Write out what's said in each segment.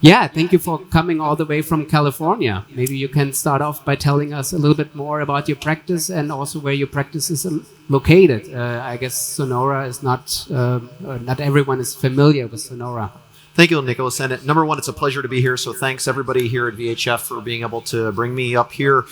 Yeah, thank you for coming all the way from California. Maybe you can start off by telling us a little bit more about your practice and also where your practice is located. I guess Sonora is not everyone is familiar with Sonora. Thank you, Nicolas. And number one, it's a pleasure to be here. So thanks everybody here at VHF for being able to bring me up here.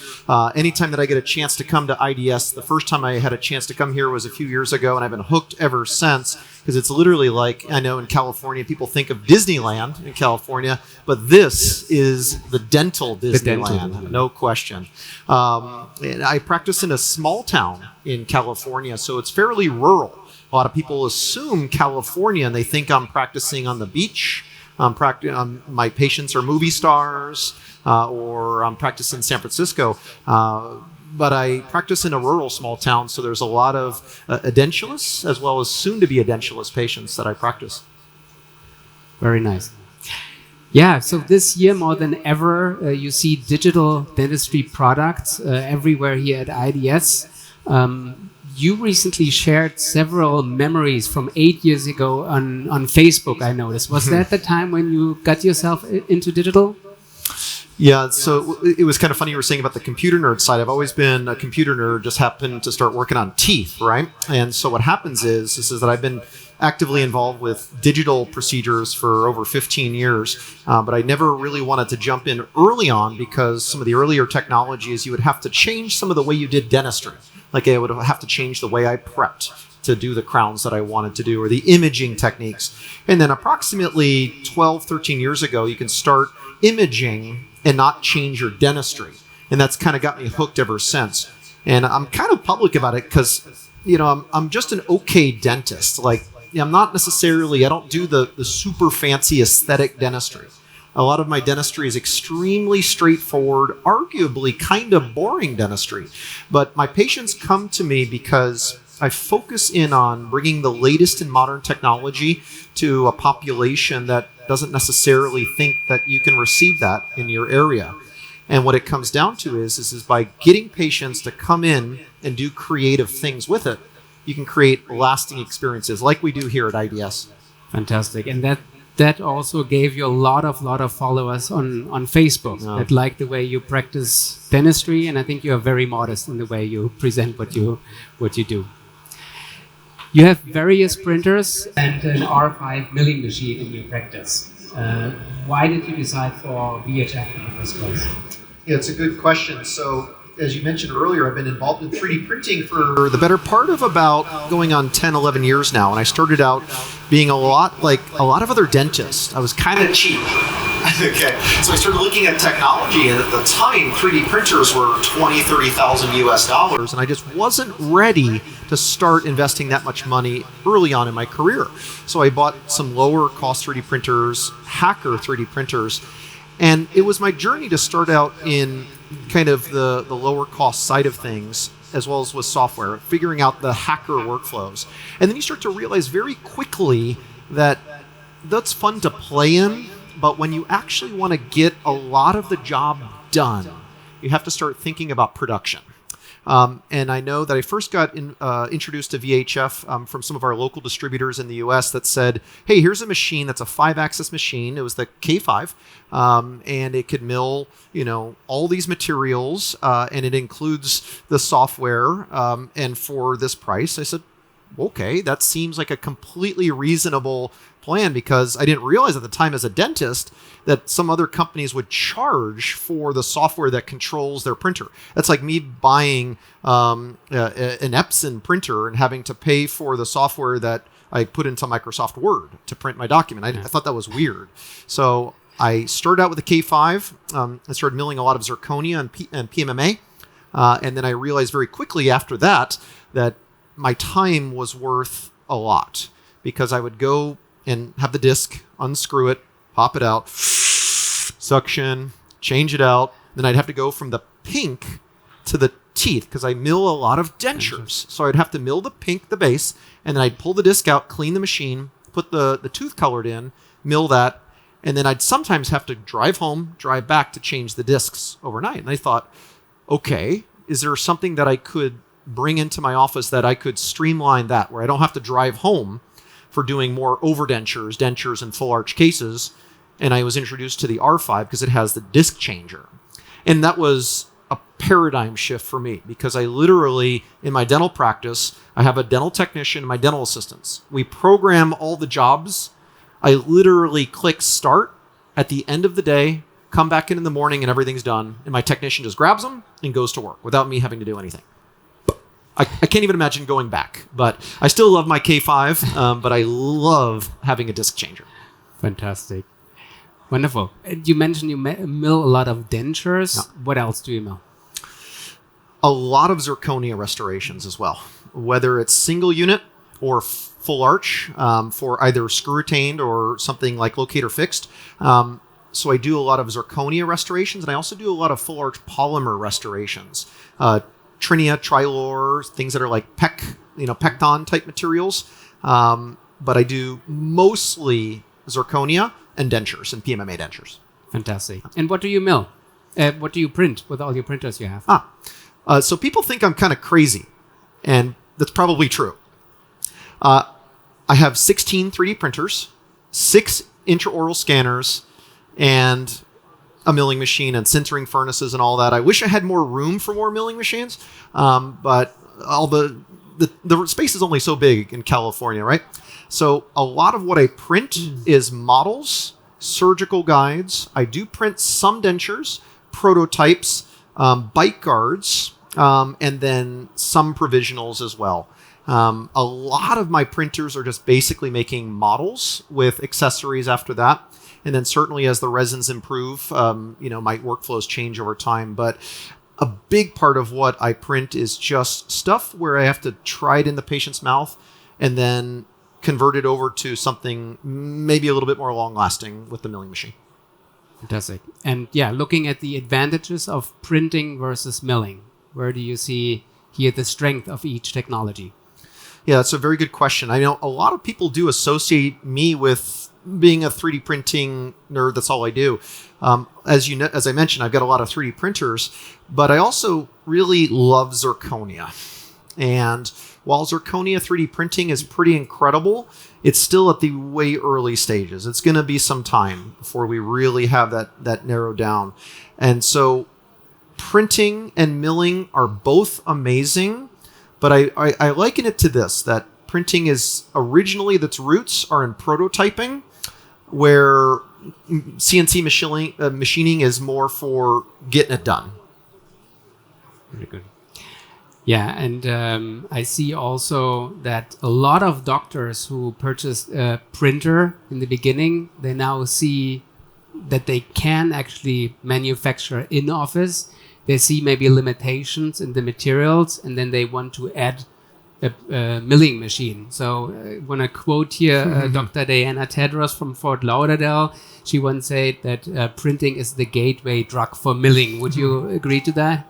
Anytime that I get a chance to come to IDS, the first time I had a chance to come here was a few years ago, and I've been hooked ever since, because it's literally like, I know in California, people think of Disneyland in California, but this is the dental Disneyland, no question. And I practice in a small town in California, so it's fairly rural. A lot of people assume California and they think I'm practicing on the beach. My patients are movie stars, or I'm practicing in San Francisco. But I practice in a rural small town, so there's a lot of edentulous as well as soon-to-be edentulous patients that I practice. Very nice. Yeah, so this year more than ever, you see digital dentistry products everywhere here at IDS. You recently shared several memories from 8 years ago on Facebook, I noticed. Was that the time when you got yourself into digital? Yeah, so it was kind of funny you were saying about the computer nerd side. I've always been a computer nerd, just happened to start working on teeth, right? And so what happens is that I've been actively involved with digital procedures for over 15 years, but I never really wanted to jump in early on because some of the earlier technologies, you would have to change some of the way you did dentistry. Like I would have to change the way I prepped to do the crowns that I wanted to do, or the imaging techniques. And then approximately 12, 13 years ago, you can start imaging and not change your dentistry. And that's kind of got me hooked ever since. And I'm kind of public about it because, you know, I'm just an okay dentist. Like, I'm not necessarily, I don't do the super fancy aesthetic dentistry. A lot of my dentistry is extremely straightforward, arguably kind of boring dentistry. But my patients come to me because I focus in on bringing the latest in modern technology to a population that doesn't necessarily think that you can receive that in your area. And what it comes down to is by getting patients to come in and do creative things with it, you can create lasting experiences like we do here at IDS. Fantastic. And that also gave you a lot of followers on Facebook that like the way you practice dentistry, and I think you are very modest in the way you present what you do. You have various printers and an R5 milling machine in your practice. Why did you decide for VHF in the first place? Yeah, it's a good question. So, as you mentioned earlier, I've been involved in 3D printing for the better part of about going on 10, 11 years now. And I started out being a lot like a lot of other dentists. I was kind of cheap. Okay. So I started looking at technology, and at the time, 3D printers were $20,000, $30,000 US, and I just wasn't ready to start investing that much money early on in my career. So I bought some lower cost 3D printers, hacker 3D printers, and it was my journey to start out in kind of the lower cost side of things, as well as with software, figuring out the hacker workflows. And then you start to realize very quickly that that's fun to play in, but when you actually want to get a lot of the job done, you have to start thinking about production. And I know that I first got introduced to VHF from some of our local distributors in the US that said, hey, here's a machine that's a 5-axis machine. It was the K5, and it could mill, all these materials, and it includes the software, and for this price. I said, okay, that seems like a completely reasonable plan, because I didn't realize at the time as a dentist that some other companies would charge for the software that controls their printer. That's like me buying an Epson printer and having to pay for the software that I put into Microsoft Word to print my document. I thought that was weird. So I started out with the K5. I started milling a lot of zirconia and PMMA. And then I realized very quickly after that my time was worth a lot, because I would go and have the disc, unscrew it, pop it out, suction, change it out. Then I'd have to go from the pink to the teeth, because I mill a lot of dentures. So I'd have to mill the pink, the base, and then I'd pull the disc out, clean the machine, put the tooth colored in, mill that, and then I'd sometimes have to drive home, drive back to change the discs overnight. And I thought, okay, is there something that I could bring into my office that I could streamline that, where I don't have to drive home for doing more overdentures, dentures, and full arch cases, and I was introduced to the R5 because it has the disc changer. And that was a paradigm shift for me because I literally, in my dental practice, I have a dental technician and my dental assistants. We program all the jobs. I literally click start at the end of the day, come back in the morning, and everything's done. And my technician just grabs them and goes to work without me having to do anything. I can't even imagine going back, but I still love my K5, but I love having a disc changer. Fantastic. Wonderful. You mentioned you mill a lot of dentures. Yeah. What else do you mill? A lot of zirconia restorations as well, whether it's single unit or full arch for either screw retained or something like locator fixed. So I do a lot of zirconia restorations, and I also do a lot of full arch polymer restorations. Trinia, Trilor, things that are like Pecton type materials. But I do mostly zirconia and dentures and PMMA dentures. Fantastic. And what do you mill? What do you print with all your printers you have? So people think I'm kind of crazy, and that's probably true. I have 16 3D printers, 6 intraoral scanners, and a milling machine and sintering furnaces and all that. I wish I had more room for more milling machines, but all the space is only so big in California, right? So a lot of what I print is models, surgical guides. I do print some dentures, prototypes, bite guards, and then some provisionals as well. A lot of my printers are just basically making models with accessories after that. And then certainly as the resins improve, my workflows change over time. But a big part of what I print is just stuff where I have to try it in the patient's mouth and then convert it over to something maybe a little bit more long-lasting with the milling machine. Fantastic. And yeah, looking at the advantages of printing versus milling, where do you see here the strength of each technology? Yeah, that's a very good question. I know a lot of people do associate me with being a 3D printing nerd. That's all I do. As I mentioned, I've got a lot of 3D printers, but I also really love zirconia. And while zirconia 3D printing is pretty incredible, it's still at the way early stages. It's going to be some time before we really have that narrowed down. And so printing and milling are both amazing, but I liken it to this, that printing is originally, its roots are in prototyping, where CNC machining is more for getting it done. Very good. Yeah, and I see also that a lot of doctors who purchased a printer in the beginning, they now see that they can actually manufacture in office. They see maybe limitations in the materials, and then they want to add a milling machine. So I want to quote here Dr. Diana Tedros from Fort Lauderdale. She once said that printing is the gateway drug for milling. Would you agree to that?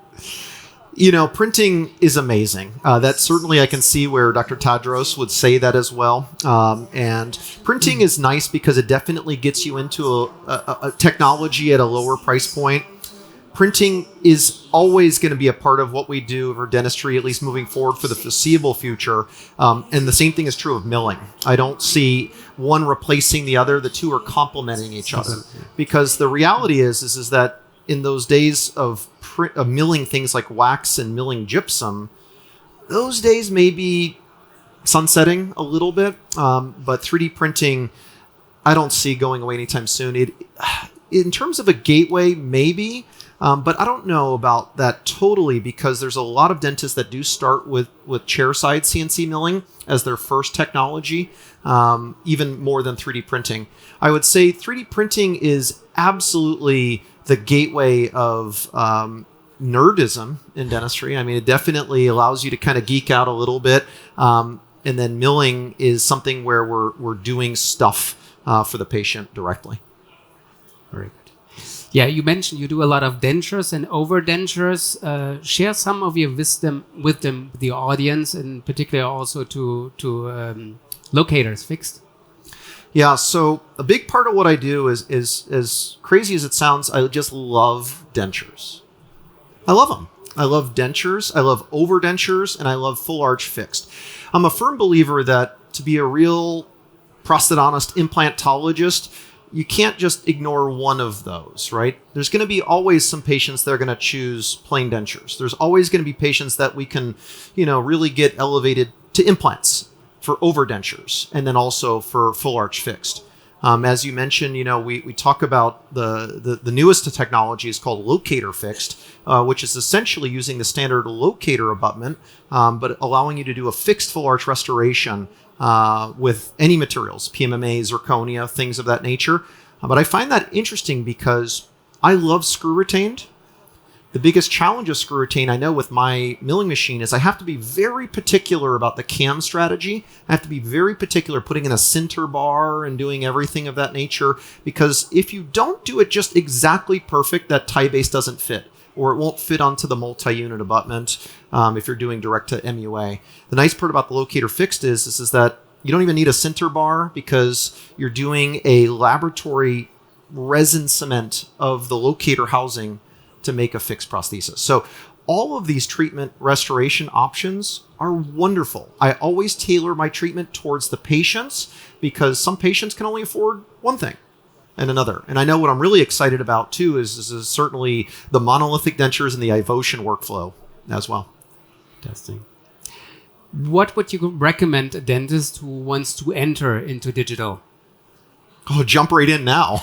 Printing is amazing. That certainly I can see where Dr. Tedros would say that as well. And printing is nice because it definitely gets you into a technology at a lower price point. Printing is always going to be a part of what we do for dentistry, at least moving forward for the foreseeable future. And the same thing is true of milling. I don't see one replacing the other. The two are complementing each other. Because the reality is that in those days of milling things like wax and milling gypsum, those days may be sunsetting a little bit. But 3D printing, I don't see going away anytime soon. In terms of a gateway, maybe. But I don't know about that totally, because there's a lot of dentists that do start with chairside CNC milling as their first technology, even more than 3D printing. I would say 3D printing is absolutely the gateway of nerdism in dentistry. I mean, it definitely allows you to kind of geek out a little bit. And then milling is something where we're doing stuff for the patient directly. Very good. Yeah, you mentioned you do a lot of dentures and overdentures. Share some of your wisdom with the audience, and particularly also to locators fixed. Yeah, so a big part of what I do is as crazy as it sounds, I just love dentures. I love them. I love dentures, I love overdentures, and I love full arch fixed. I'm a firm believer that to be a real prosthodontist, implantologist, you can't just ignore one of those, right? There's going to be always some patients that are going to choose plain dentures. There's always going to be patients that we can, really get elevated to implants for overdentures, and then also for full arch fixed. As you mentioned, we talk about the newest technology is called locator fixed, which is essentially using the standard locator abutment, but allowing you to do a fixed full arch restoration with any materials, PMMA, zirconia, things of that nature. But I find that interesting because I love screw retained. The biggest challenge of screw retain, I know with my milling machine, is I have to be very particular about the cam strategy. I have to be very particular putting in a center bar and doing everything of that nature, because if you don't do it just exactly perfect, that tie base doesn't fit, or it won't fit onto the multi-unit abutment if you're doing direct to MUA. The nice part about the locator fixed is that you don't even need a center bar, because you're doing a laboratory resin cement of the locator housing to make a fixed prosthesis. So all of these treatment restoration options are wonderful. I always tailor my treatment towards the patients, because some patients can only afford one thing and another. And I know what I'm really excited about too is certainly the monolithic dentures and the iVotion workflow as well. Interesting. What would you recommend a dentist who wants to enter into digital? Oh, jump right in now.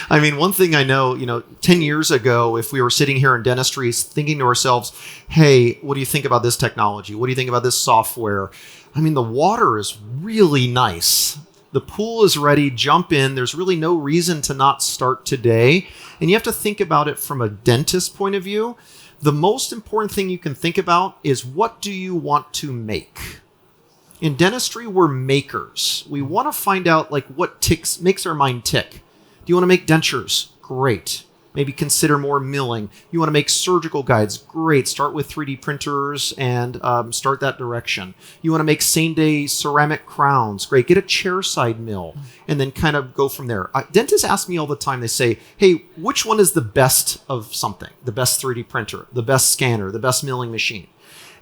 I mean, one thing I know, 10 years ago, if we were sitting here in dentistry thinking to ourselves, hey, what do you think about this technology? What do you think about this software? I mean, the water is really nice. The pool is ready, jump in. There's really no reason to not start today. And you have to think about it from a dentist point of view. The most important thing you can think about is, what do you want to make? In dentistry, we're makers. We want to find out what makes our mind tick. Do you want to make dentures? Great. Maybe consider more milling. You want to make surgical guides? Great. Start with 3D printers and start that direction. You want to make same-day ceramic crowns? Great. Get a chairside mill and then kind of go from there. Dentists ask me all the time, they say, hey, which one is the best of something? The best 3D printer, the best scanner, the best milling machine?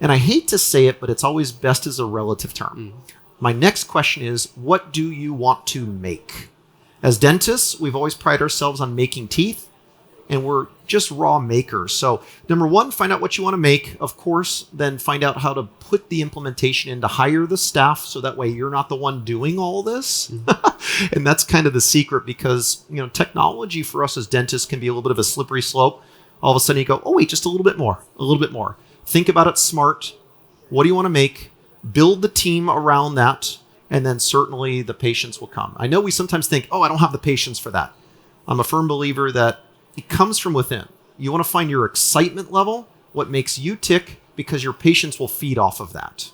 And I hate to say it, but it's always best as a relative term. My next question is, what do you want to make? As dentists, we've always prided ourselves on making teeth, and we're just raw makers. So number one, find out what you want to make, of course, then find out how to put the implementation in to hire the staff, so that way you're not the one doing all this. And that's kind of the secret, because technology for us as dentists can be a little bit of a slippery slope. All of a sudden you go, oh wait, just a little bit more. Think about it smart. What do you want to make? Build the team around that, and then certainly the patients will come. I know we sometimes think, oh, I don't have the patience for that. I'm a firm believer that it comes from within. You want to find your excitement level, what makes you tick, because your patients will feed off of that.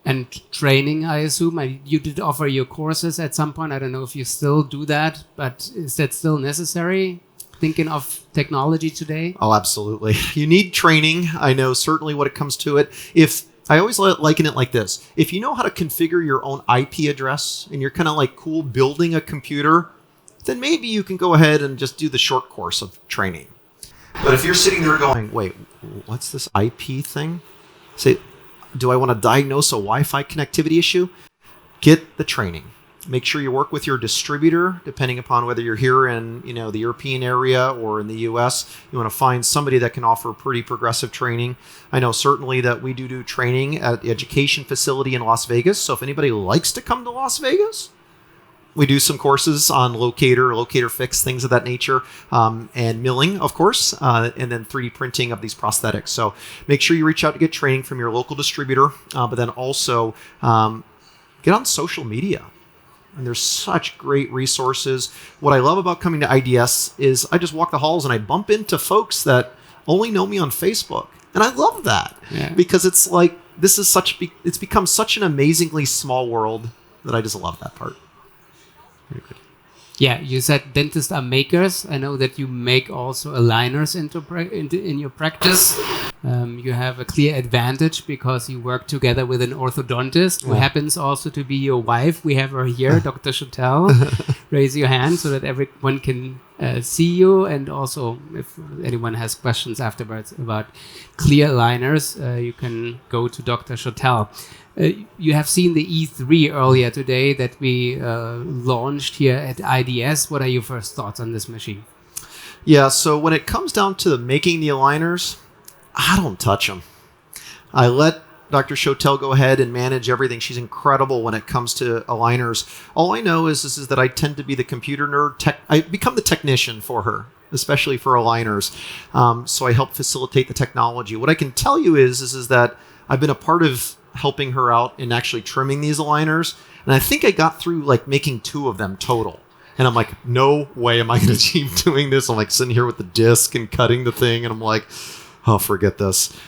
And training, I assume. You did offer your courses at some point. I don't know if you still do that, but is that still necessary? Thinking of technology today? Oh, absolutely. You need training. I know certainly when it comes to it. If I always liken it like this. If you know how to configure your own IP address and you're kind of cool building a computer, then maybe you can go ahead and just do the short course of training. But if you're sitting there going, wait, what's this IP thing? Say, do I want to diagnose a Wi-Fi connectivity issue? Get the training. Make sure you work with your distributor, depending upon whether you're here in the European area or in the US. You want to find somebody that can offer pretty progressive training. I know certainly that we do training at the education facility in Las Vegas. So if anybody likes to come to Las Vegas, we do some courses on locator fix, things of that nature, and milling, of course, and then 3D printing of these prosthetics. So make sure you reach out to get training from your local distributor, but then also get on social media. And there's such great resources. What I love about coming to IDS is I just walk the halls and I bump into folks that only know me on Facebook. And I love that because it's it's become such an amazingly small world that I just love that part. Very good. Yeah, you said dentists are makers. I know that you make also aligners in your practice. You have a clear advantage because you work together with an orthodontist who happens also to be your wife. We have her here, Dr. Chotel. Raise your hand so that everyone can see you. And also, if anyone has questions afterwards about clear aligners, you can go to Dr. Chotel. You have seen the E3 earlier today that we launched here at IDS. What are your first thoughts on this machine? Yeah, so when it comes down to making the aligners, I don't touch them. I let Dr. Chotel go ahead and manage everything. She's incredible when it comes to aligners. All I know is that I tend to be the computer nerd. I become the technician for her, especially for aligners. So I help facilitate the technology. What I can tell you is that I've been a part of helping her out in actually trimming these aligners. And I think I got through like making 2 of them total. And I'm like, no way am I going to keep doing this. I'm like sitting here with the disc and cutting the thing. And I'm like, oh, forget this.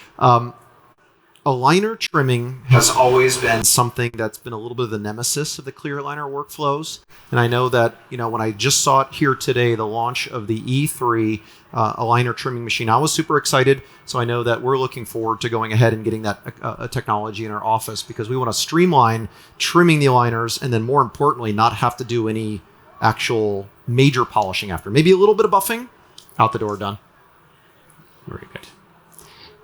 Aligner trimming has always been something that's been a little bit of the nemesis of the clear aligner workflows. And I know that, when I just saw it here today, the launch of the E3 aligner trimming machine, I was super excited. So I know that we're looking forward to going ahead and getting that technology in our office because we want to streamline trimming the aligners and then more importantly, not have to do any actual major polishing after. Maybe a little bit of buffing, out the door, done. Very good.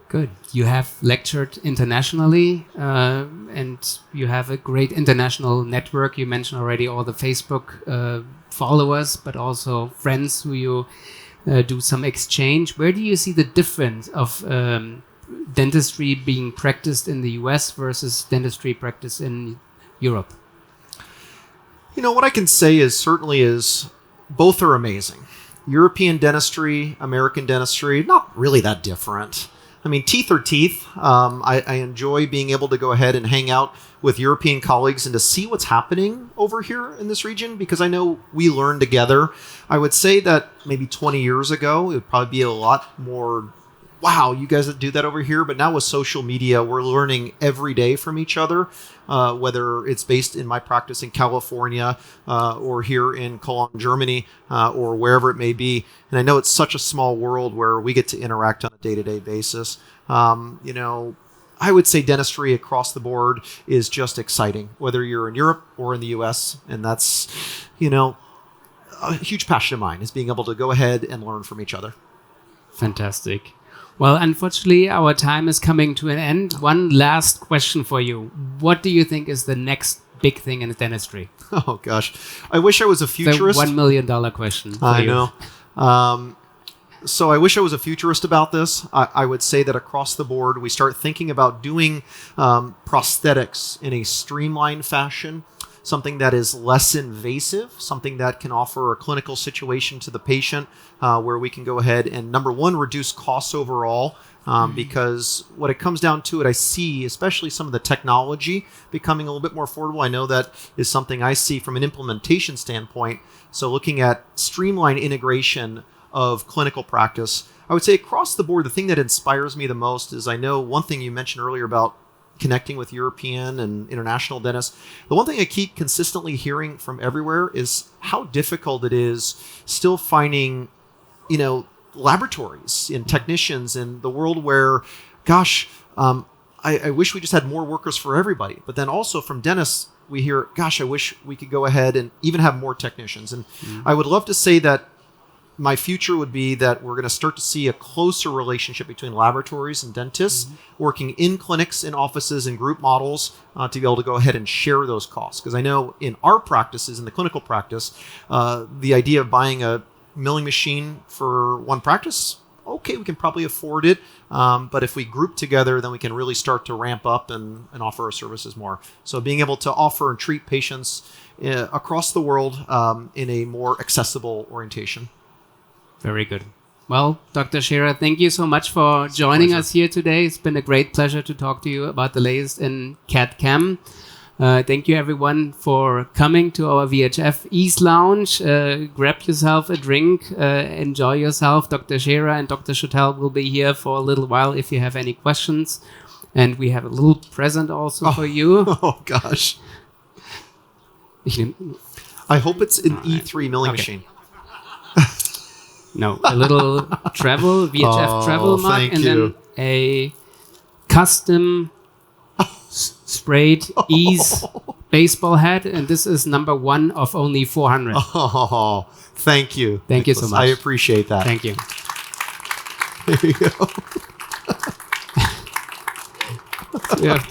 Good. You have lectured internationally, and you have a great international network. You mentioned already all the Facebook followers, but also friends who you do some exchange. Where do you see the difference of dentistry being practiced in the US versus dentistry practiced in Europe? What I can say is both are amazing. European dentistry, American dentistry, not really that different. I mean, teeth are teeth. I enjoy being able to go ahead and hang out with European colleagues and to see what's happening over here in this region because I know we learn together. I would say that maybe 20 years ago, it would probably be a lot more, wow, you guys do that over here. But now with social media, we're learning every day from each other, whether it's based in my practice in California or here in Cologne, Germany, or wherever it may be. And I know it's such a small world where we get to interact on a day-to-day basis. I would say dentistry across the board is just exciting, whether you're in Europe or in the US. And that's, a huge passion of mine is being able to go ahead and learn from each other. Fantastic. Well, unfortunately, our time is coming to an end. One last question for you. What do you think is the next big thing in dentistry? Oh, gosh. I wish I was a futurist. The $1 million question. I know. So I wish I was a futurist about this. I would say that across the board, we start thinking about doing prosthetics in a streamlined fashion, something that is less invasive, something that can offer a clinical situation to the patient where we can go ahead and, number one, reduce costs overall. Because what it comes down to I see, especially some of the technology becoming a little bit more affordable. I know that is something I see from an implementation standpoint. So looking at streamlined integration of clinical practice, I would say across the board, the thing that inspires me the most is I know one thing you mentioned earlier about connecting with European and international dentists. The one thing I keep consistently hearing from everywhere is how difficult it is still finding, laboratories and technicians in the world where, gosh, I wish we just had more workers for everybody. But then also from dentists, we hear, gosh, I wish we could go ahead and even have more technicians. And I would love to say that my future would be that we're going to start to see a closer relationship between laboratories and dentists working in clinics, in offices, and group models to be able to go ahead and share those costs. Because I know in our practices, in the clinical practice, the idea of buying a milling machine for one practice, okay, we can probably afford it. But if we group together, then we can really start to ramp up and offer our services more. So being able to offer and treat patients across the world in a more accessible orientation. Very good. Well, Dr. Scherer, thank you so much for joining us here today. It's been a great pleasure to talk to you about the latest in CAD/CAM. Thank you, everyone, for coming to our VHF East Lounge. Grab yourself a drink, enjoy yourself. Dr. Scherer and Dr. Chotel will be here for a little while if you have any questions. And we have a little present also for you. Oh, gosh. I hope it's an E3 milling machine. No, a little travel, VHF travel mug, and then a custom sprayed ease baseball hat, and this is number 1 of only 400. Oh, thank you. Thank you so Nicholas. much. I appreciate that. Thank you. There you go. Yeah.